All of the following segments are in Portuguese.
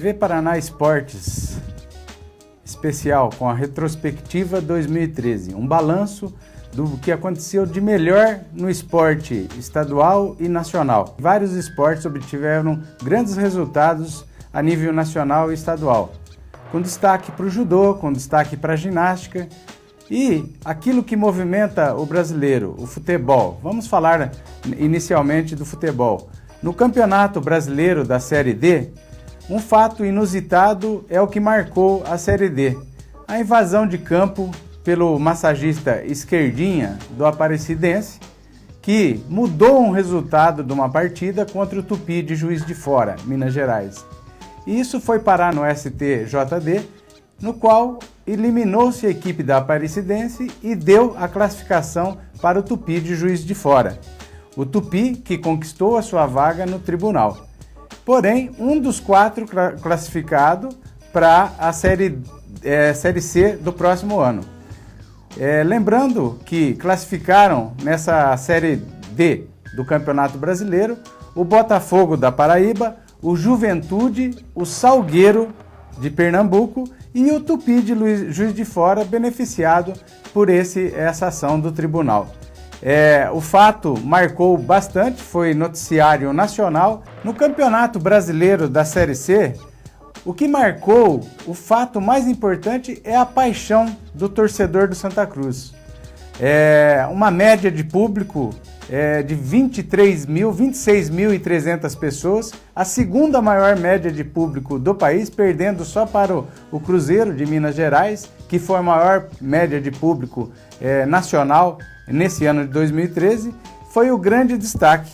TV Paraná Esportes, especial com a retrospectiva 2013, um balanço do que aconteceu de melhor no esporte estadual e nacional. Vários esportes obtiveram grandes resultados a nível nacional e estadual, com destaque para o judô, com destaque para a ginástica e aquilo que movimenta o brasileiro, o futebol. Vamos falar inicialmente do futebol. No Campeonato Brasileiro da Série D, um fato inusitado é o que marcou a Série D. A invasão de campo pelo massagista Esquerdinha do Aparecidense, que mudou um resultado de uma partida contra o Tupi de Juiz de Fora, Minas Gerais. E isso foi parar no STJD, no qual eliminou-se a equipe da Aparecidense e deu a classificação para o Tupi de Juiz de Fora. O Tupi que conquistou a sua vaga no tribunal. Porém, um dos 4 classificados para a série C do próximo ano. Lembrando que classificaram nessa Série D do Campeonato Brasileiro o Botafogo da Paraíba, o Juventude, o Salgueiro de Pernambuco e o Tupi de Juiz de Fora, beneficiado por essa ação do tribunal. O fato marcou bastante, foi noticiário nacional. No Campeonato Brasileiro da Série C, o que marcou, o fato mais importante é a paixão do torcedor do Santa Cruz. Uma média de público de 26.300 pessoas, a segunda maior média de público do país, perdendo só para o Cruzeiro de Minas Gerais, que foi a maior média de público nacional nesse ano de 2013, foi o grande destaque.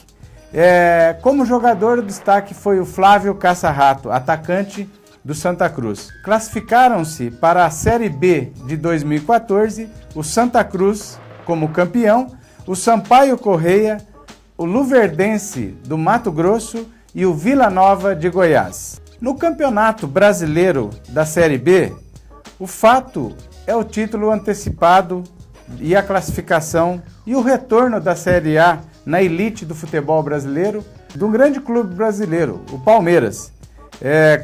Como jogador, o destaque foi o Flávio Caça-Rato, atacante do Santa Cruz. Classificaram-se para a Série B de 2014 o Santa Cruz como campeão, o Sampaio Correia, o Luverdense do Mato Grosso e o Vila Nova de Goiás. No Campeonato Brasileiro da Série B, o fato é o título antecipado e a classificação e o retorno da Série A na elite do futebol brasileiro de um grande clube brasileiro, o Palmeiras,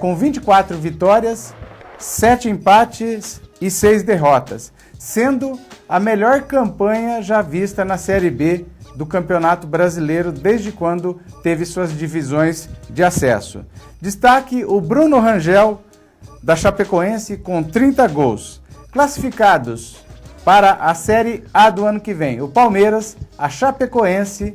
com 24 vitórias, 7 empates e 6 derrotas, sendo a melhor campanha já vista na Série B do Campeonato Brasileiro desde quando teve suas divisões de acesso. Destaque o Bruno Rangel, da Chapecoense, com 30 gols. Classificados para a Série A do ano que vem, o Palmeiras, a Chapecoense,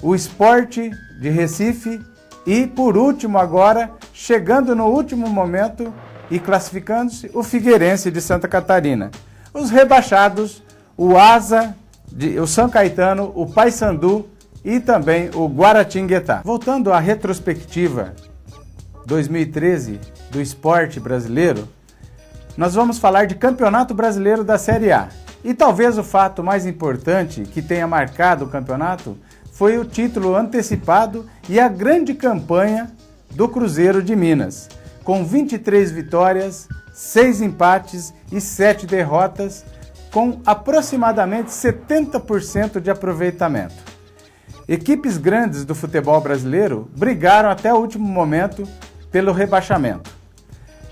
o Sport de Recife e, por último agora, chegando no último momento e classificando-se, o Figueirense de Santa Catarina. Os rebaixados, o Asa, o São Caetano, o Paysandu e também o Guaratinguetá. Voltando à retrospectiva 2013 do esporte brasileiro, nós vamos falar de Campeonato Brasileiro da Série A. E talvez o fato mais importante que tenha marcado o campeonato foi o título antecipado e a grande campanha do Cruzeiro de Minas, com 23 vitórias, 6 empates e 7 derrotas, com aproximadamente 70% de aproveitamento. Equipes grandes do futebol brasileiro brigaram até o último momento pelo rebaixamento.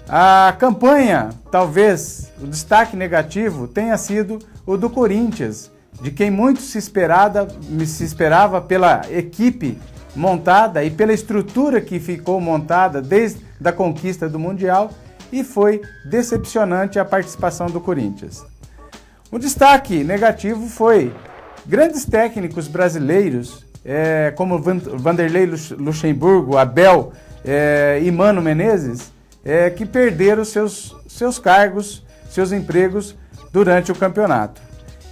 A campanha, talvez o destaque negativo, tenha sido o do Corinthians, de quem muito se esperava pela equipe montada e pela estrutura que ficou montada desde a conquista do Mundial, e foi decepcionante a participação do Corinthians. O destaque negativo foi grandes técnicos brasileiros, como Vanderlei Luxemburgo, Abel e Mano Menezes, que perderam seus cargos, seus empregos durante o campeonato.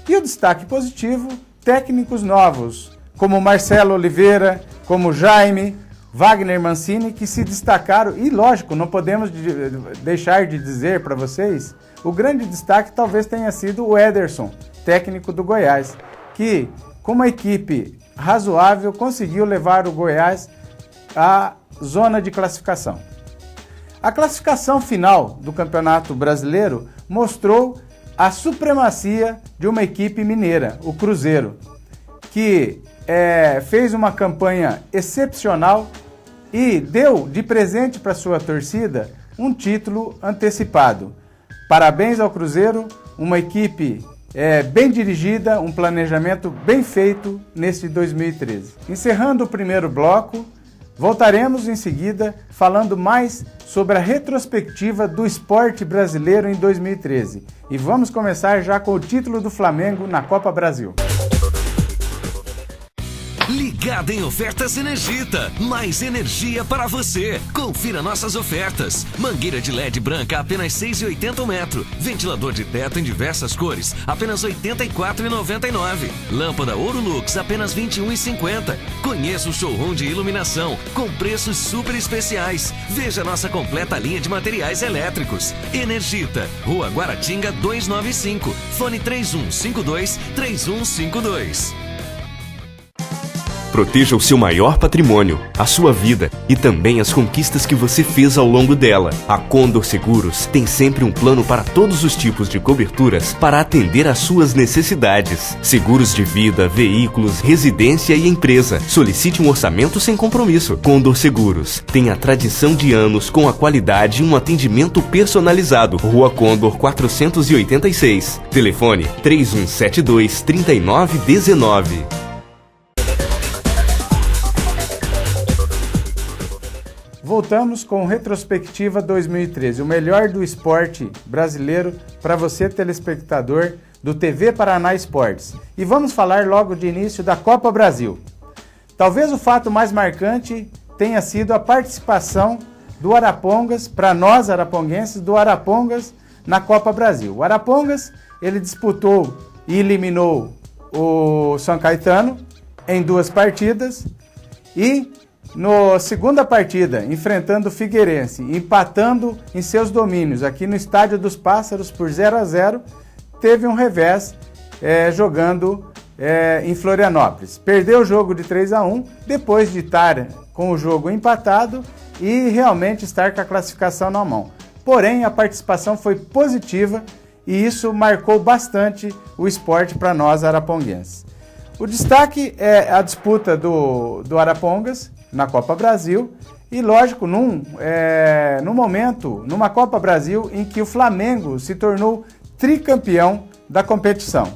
E o destaque positivo, técnicos novos, como Marcelo Oliveira, como Jaime, Wagner Mancini, que se destacaram, e lógico, não podemos deixar de dizer para vocês, o grande destaque talvez tenha sido o Ederson, técnico do Goiás, que com uma equipe razoável conseguiu levar o Goiás à zona de classificação. A classificação final do Campeonato Brasileiro mostrou a supremacia de uma equipe mineira, o Cruzeiro, que fez uma campanha excepcional, e deu de presente para sua torcida um título antecipado. Parabéns ao Cruzeiro, uma equipe bem dirigida, um planejamento bem feito neste 2013. Encerrando o primeiro bloco, voltaremos em seguida falando mais sobre a retrospectiva do esporte brasileiro em 2013. E vamos começar já com o título do Flamengo na Copa Brasil. Ligado em ofertas Energita, mais energia para você. Confira nossas ofertas. Mangueira de LED branca apenas R$ 6,80 o metro. Ventilador de teto em diversas cores, apenas R$ 84,99. Lâmpada Ouro Lux, apenas R$ 21,50. Conheça o showroom de iluminação, com preços super especiais. Veja nossa completa linha de materiais elétricos. Energita, Rua Guaratinga 295, fone 3152-3152. Proteja o seu maior patrimônio, a sua vida e também as conquistas que você fez ao longo dela. A Condor Seguros tem sempre um plano para todos os tipos de coberturas para atender às suas necessidades. Seguros de vida, veículos, residência e empresa. Solicite um orçamento sem compromisso. Condor Seguros tem a tradição de anos com a qualidade e um atendimento personalizado. Rua Condor 486. Telefone 3172-3919. Voltamos com Retrospectiva 2013, o melhor do esporte brasileiro para você, telespectador do TV Paraná Esportes. E vamos falar logo de início da Copa Brasil. Talvez o fato mais marcante tenha sido a participação do Arapongas, para nós araponguenses, do Arapongas na Copa Brasil. O Arapongas, ele disputou e eliminou o São Caetano em 2 partidas e na segunda partida, enfrentando o Figueirense, empatando em seus domínios aqui no Estádio dos Pássaros por 0-0, teve um revés jogando em Florianópolis. Perdeu o jogo de 3-1, depois de estar com o jogo empatado e realmente estar com a classificação na mão. Porém, a participação foi positiva e isso marcou bastante o esporte para nós araponguenses. O destaque é a disputa do Arapongas na Copa Brasil e, lógico, num momento, numa Copa Brasil em que o Flamengo se tornou tricampeão da competição.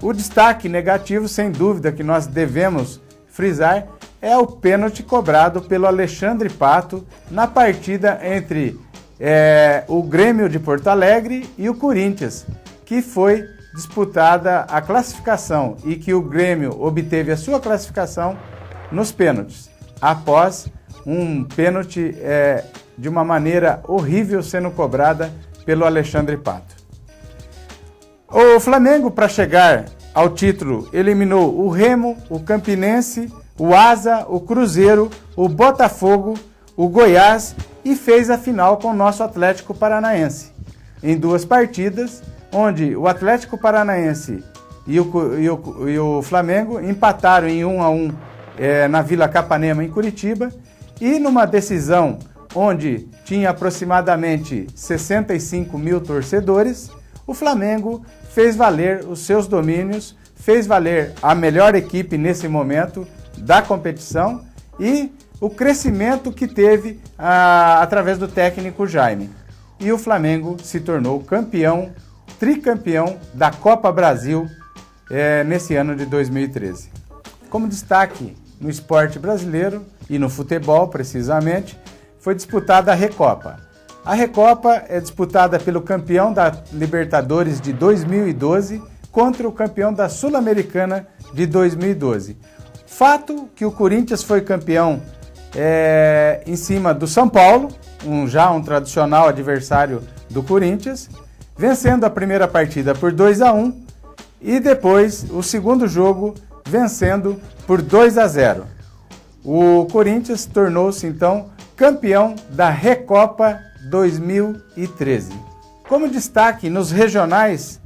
O destaque negativo, sem dúvida, que nós devemos frisar é o pênalti cobrado pelo Alexandre Pato na partida entre o Grêmio de Porto Alegre e o Corinthians, que foi disputada a classificação e que o Grêmio obteve a sua classificação nos pênaltis, após um pênalti de uma maneira horrível sendo cobrada pelo Alexandre Pato. O Flamengo, para chegar ao título, eliminou o Remo, o Campinense, o Asa, o Cruzeiro, o Botafogo, o Goiás e fez a final com o nosso Atlético Paranaense, em 2 partidas, onde o Atlético Paranaense e o Flamengo empataram em 1-1 na Vila Capanema, em Curitiba, e numa decisão onde tinha aproximadamente 65 mil torcedores, o Flamengo fez valer os seus domínios, fez valer a melhor equipe nesse momento da competição e o crescimento que teve através do técnico Jaime. E o Flamengo se tornou tricampeão da Copa Brasil nesse ano de 2013. Como destaque no esporte brasileiro e no futebol, precisamente, foi disputada a Recopa. A Recopa é disputada pelo campeão da Libertadores de 2012 contra o campeão da Sul-Americana de 2012. Fato que o Corinthians foi campeão em cima do São Paulo, um tradicional adversário do Corinthians, vencendo a primeira partida por 2-1 e depois o segundo jogo vencendo por 2-0. O Corinthians tornou-se então campeão da Recopa 2013. Como destaque nos regionais,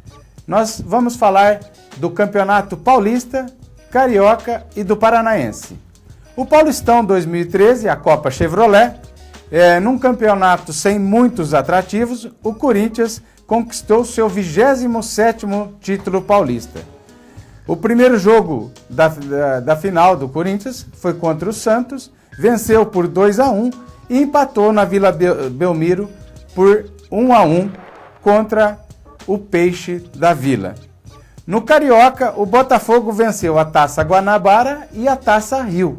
nós vamos falar do Campeonato Paulista, Carioca e do Paranaense. O Paulistão 2013, a Copa Chevrolet, num campeonato sem muitos atrativos, o Corinthians conquistou seu 27º título paulista. O primeiro jogo da final do Corinthians foi contra o Santos, venceu por 2-1 e empatou na Vila Belmiro por 1-1 contra o Peixe da Vila. No Carioca, o Botafogo venceu a Taça Guanabara e a Taça Rio.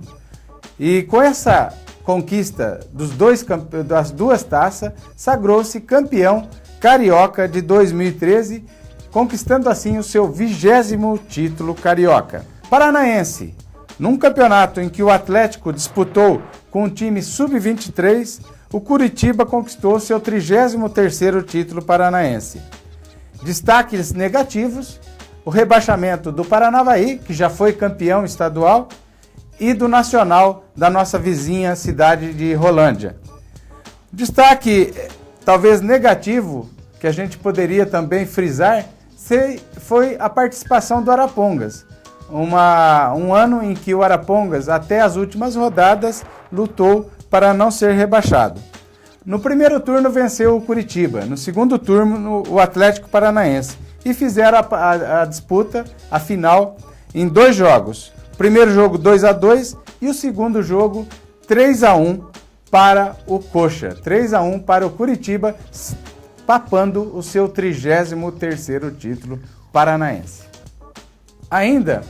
E com essa conquista das duas taças, sagrou-se campeão carioca de 2013, conquistando assim o seu 20º título carioca. Paranaense, num campeonato em que o Atlético disputou com o time sub-23, o Curitiba conquistou seu 33º título paranaense. Destaques negativos: o rebaixamento do Paranavaí, que já foi campeão estadual, e do Nacional da nossa vizinha cidade de Rolândia. Destaque talvez negativo, que a gente poderia também frisar, foi a participação do Arapongas. Um ano em que o Arapongas, até as últimas rodadas, lutou para não ser rebaixado. No primeiro turno venceu o Curitiba, no segundo turno o Atlético Paranaense, e fizeram a disputa, a final, em 2 jogos. O primeiro jogo 2-2 e o segundo jogo 3-1 para o Coxa. 3-1 para o Curitiba, papando o seu 33º título paranaense. Ainda,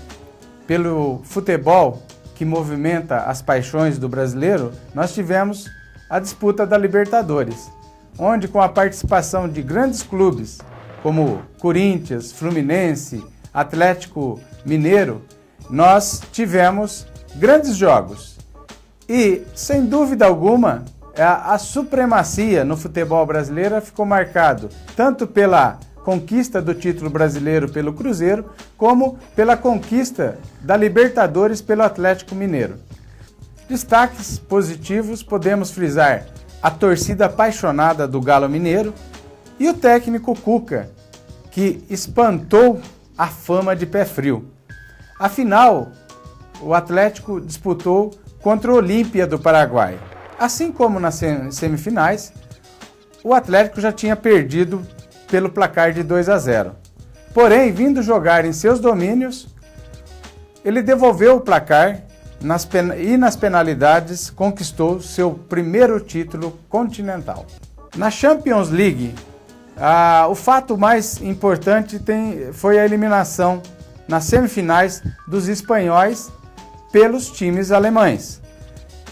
pelo futebol que movimenta as paixões do brasileiro, nós tivemos a disputa da Libertadores, onde com a participação de grandes clubes como Corinthians, Fluminense, Atlético Mineiro, nós tivemos grandes jogos. E, sem dúvida alguma, a supremacia no futebol brasileiro ficou marcado tanto pela conquista do título brasileiro pelo Cruzeiro, como pela conquista da Libertadores pelo Atlético Mineiro. Destaques positivos podemos frisar a torcida apaixonada do Galo Mineiro e o técnico Cuca, que espantou a fama de pé frio. Afinal, o Atlético disputou contra o Olímpia do Paraguai. Assim como nas semifinais, o Atlético já tinha perdido pelo placar de 2-0. Porém, vindo jogar em seus domínios, ele devolveu o placar e nas penalidades conquistou seu primeiro título continental. Na Champions League, o fato mais importante foi a eliminação nas semifinais dos espanhóis pelos times alemães.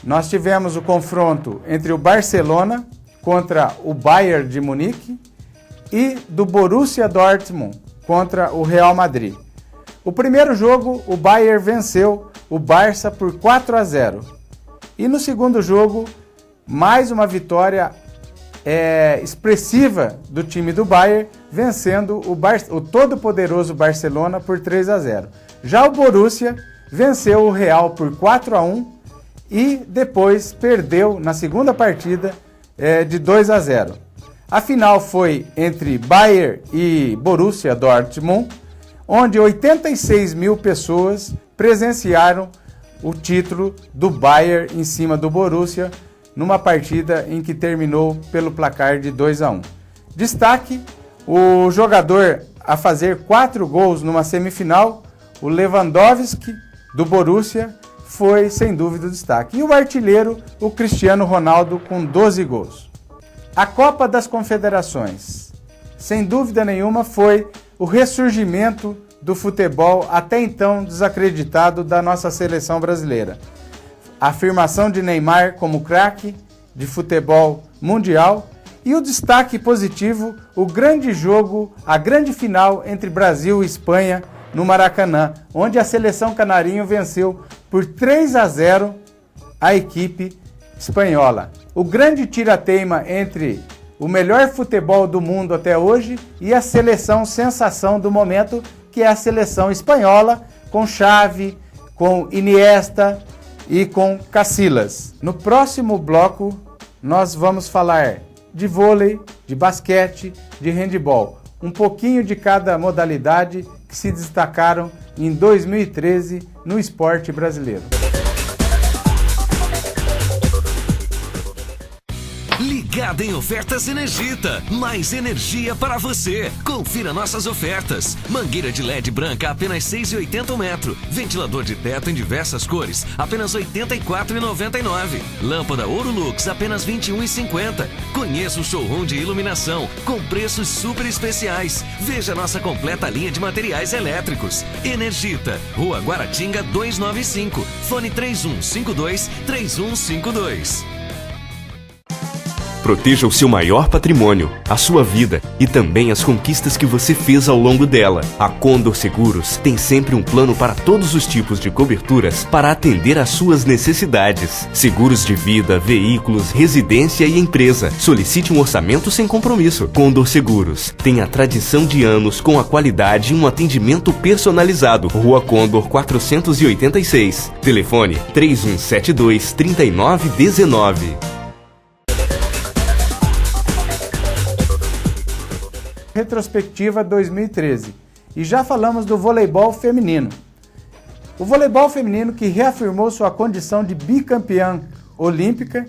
Nós tivemos o confronto entre o Barcelona contra o Bayern de Munique e do Borussia Dortmund contra o Real Madrid. O primeiro jogo, o Bayern venceu o Barça por 4-0. E no segundo jogo, mais uma vitória expressiva do time do Bayern, vencendo o todo-poderoso Barcelona por 3-0. Já o Borussia venceu o Real por 4-1 e depois perdeu na segunda partida de 2-0. A final foi entre Bayern e Borussia Dortmund, onde 86 mil pessoas presenciaram o título do Bayern em cima do Borussia, numa partida em que terminou pelo placar de 2-1. Destaque: o jogador a fazer 4 gols numa semifinal, o Lewandowski, do Borussia, foi sem dúvida o destaque. E o artilheiro, o Cristiano Ronaldo, com 12 gols. A Copa das Confederações, sem dúvida nenhuma, foi o ressurgimento do futebol até então desacreditado da nossa seleção brasileira. A afirmação de Neymar como craque de futebol mundial e o destaque positivo, o grande jogo, a grande final entre Brasil e Espanha no Maracanã, onde a seleção canarinho venceu por 3-0 a equipe espanhola. O grande tira-teima entre o melhor futebol do mundo até hoje e a seleção sensação do momento, que é a seleção espanhola, com Xavi, com Iniesta e com Casillas. No próximo bloco, nós vamos falar de vôlei, de basquete, de handebol. Um pouquinho de cada modalidade que se destacaram em 2013 no esporte brasileiro. Ligada em Ofertas Energita. Mais energia para você. Confira nossas ofertas. Mangueira de LED branca, apenas 6,80 o metro. Ventilador de teto em diversas cores, apenas R$ 84,99. Lâmpada Ouro Lux, apenas R$ 21,50. Conheça o showroom de iluminação, com preços super especiais. Veja nossa completa linha de materiais elétricos. Energita, Rua Guaratinga 295. Fone 3152-3152. Proteja o seu maior patrimônio, a sua vida e também as conquistas que você fez ao longo dela. A Condor Seguros tem sempre um plano para todos os tipos de coberturas para atender às suas necessidades. Seguros de vida, veículos, residência e empresa. Solicite um orçamento sem compromisso. Condor Seguros tem a tradição de anos com a qualidade e um atendimento personalizado. Rua Condor 486. Telefone 3172-3919. Retrospectiva 2013. E já falamos do voleibol feminino. O voleibol feminino que reafirmou sua condição de bicampeã olímpica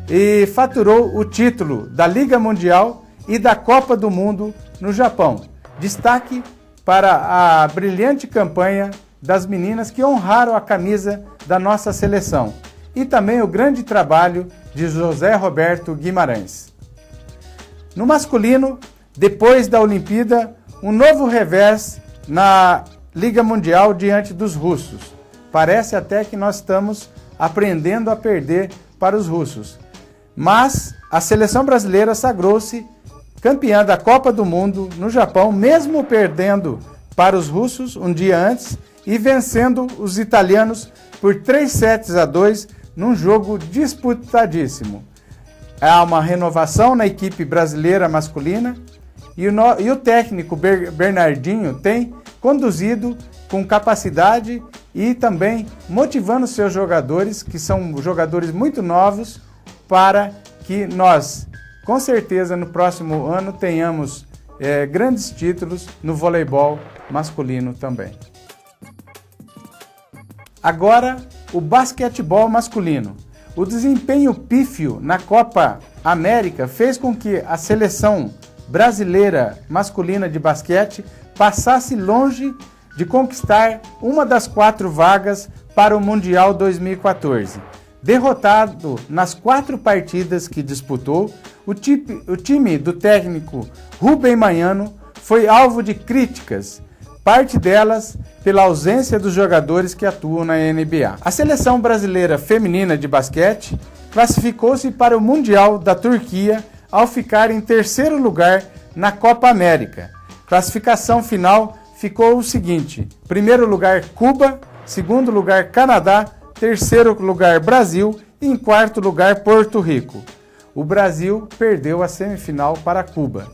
e faturou o título da Liga Mundial e da Copa do Mundo no Japão. Destaque para a brilhante campanha das meninas que honraram a camisa da nossa seleção e também o grande trabalho de José Roberto Guimarães. No masculino, depois da Olimpíada, um novo revés na Liga Mundial diante dos russos. Parece até que nós estamos aprendendo a perder para os russos. Mas a seleção brasileira sagrou-se campeã da Copa do Mundo no Japão, mesmo perdendo para os russos um dia antes e vencendo os italianos por 3-2 num jogo disputadíssimo. Há uma renovação na equipe brasileira masculina e o técnico Bernardinho tem conduzido com capacidade e também motivando seus jogadores, que são jogadores muito novos, para que nós, com certeza, no próximo ano tenhamos grandes títulos no voleibol masculino também. Agora, o basquetebol masculino. O desempenho pífio na Copa América fez com que a seleção brasileira masculina de basquete passasse longe de conquistar uma das 4 vagas para o Mundial 2014. Derrotado nas 4 partidas que disputou, o time do técnico Rubem Manhano foi alvo de críticas, parte delas pela ausência dos jogadores que atuam na NBA. A seleção brasileira feminina de basquete classificou-se para o Mundial da Turquia ao ficar em 3º lugar na Copa América. Classificação final ficou o seguinte: 1º lugar Cuba, 2º lugar Canadá, 3º lugar Brasil e em 4º lugar Porto Rico. O Brasil perdeu a semifinal para Cuba.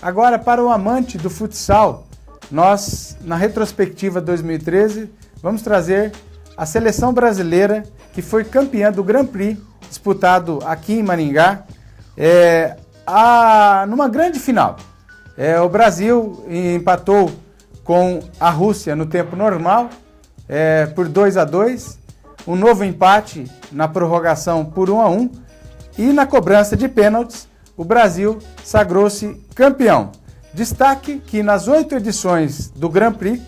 Agora, para o amante do futsal, nós, na retrospectiva 2013, vamos trazer a seleção brasileira que foi campeã do Grand Prix disputado aqui em Maringá, numa grande final. O Brasil empatou com a Rússia no tempo normal, por 2-2, um novo empate na prorrogação por 1-1, e na cobrança de pênaltis, o Brasil sagrou-se campeão. Destaque que nas 8 edições do Grand Prix,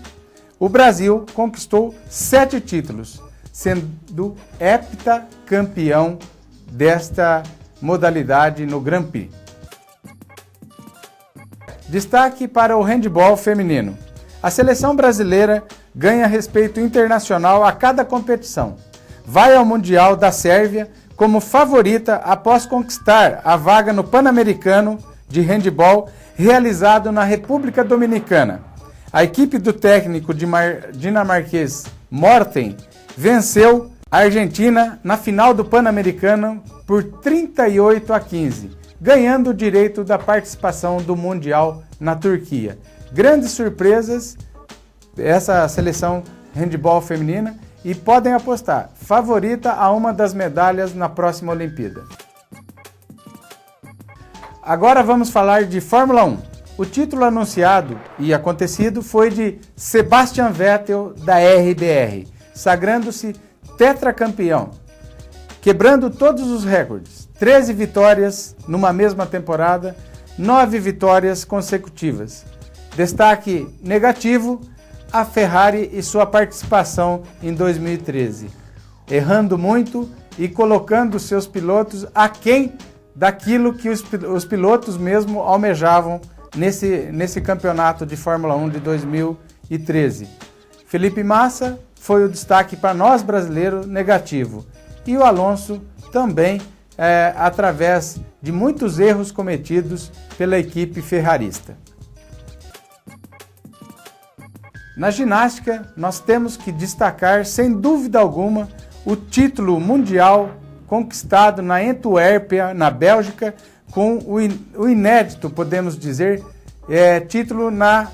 o Brasil conquistou 7 títulos, sendo heptacampeão desta modalidade no Grand Prix. Destaque para o handebol feminino. A seleção brasileira ganha respeito internacional a cada competição. Vai ao Mundial da Sérvia como favorita após conquistar a vaga no Pan-Americano de handebol realizado na República Dominicana. A equipe do técnico dinamarquês Morten venceu a Argentina na final do Pan-Americano por 38-15, ganhando o direito da participação do Mundial na Turquia. Grandes surpresas essa seleção handebol feminina e podem apostar, favorita a uma das medalhas na próxima Olimpíada. Agora vamos falar de Fórmula 1. O título anunciado e acontecido foi de Sebastian Vettel da RBR, sagrando-se tetracampeão, quebrando todos os recordes. 13 vitórias numa mesma temporada, 9 vitórias consecutivas. Destaque negativo, a Ferrari e sua participação em 2013, errando muito e colocando seus pilotos aquém daquilo que os pilotos mesmo almejavam nesse campeonato de Fórmula 1 de 2013. Felipe Massa foi o destaque para nós brasileiros negativo e o Alonso também através de muitos erros cometidos pela equipe ferrarista. Na ginástica, nós temos que destacar, sem dúvida alguma, o título mundial conquistado na Antuérpia, na Bélgica, com o inédito, podemos dizer, título na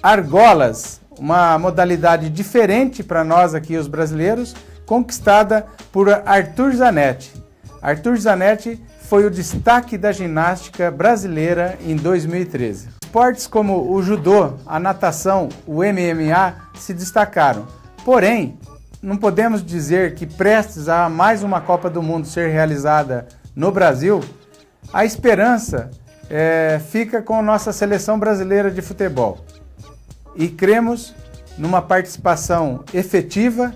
argolas, uma modalidade diferente para nós aqui, os brasileiros, conquistada por Arthur Zanetti. Arthur Zanetti foi o destaque da ginástica brasileira em 2013. Esportes como o judô, a natação, o MMA se destacaram. Porém, não podemos dizer que prestes a mais uma Copa do Mundo ser realizada no Brasil, a esperança fica com a nossa seleção brasileira de futebol. E cremos numa participação efetiva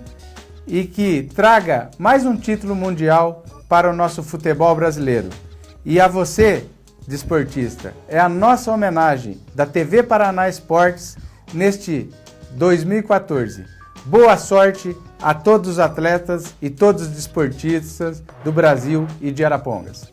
e que traga mais um título mundial para o nosso futebol brasileiro. E a você, desportista, é a nossa homenagem da TV Paraná Esportes neste 2014. Boa sorte a todos os atletas e todos os desportistas do Brasil e de Arapongas.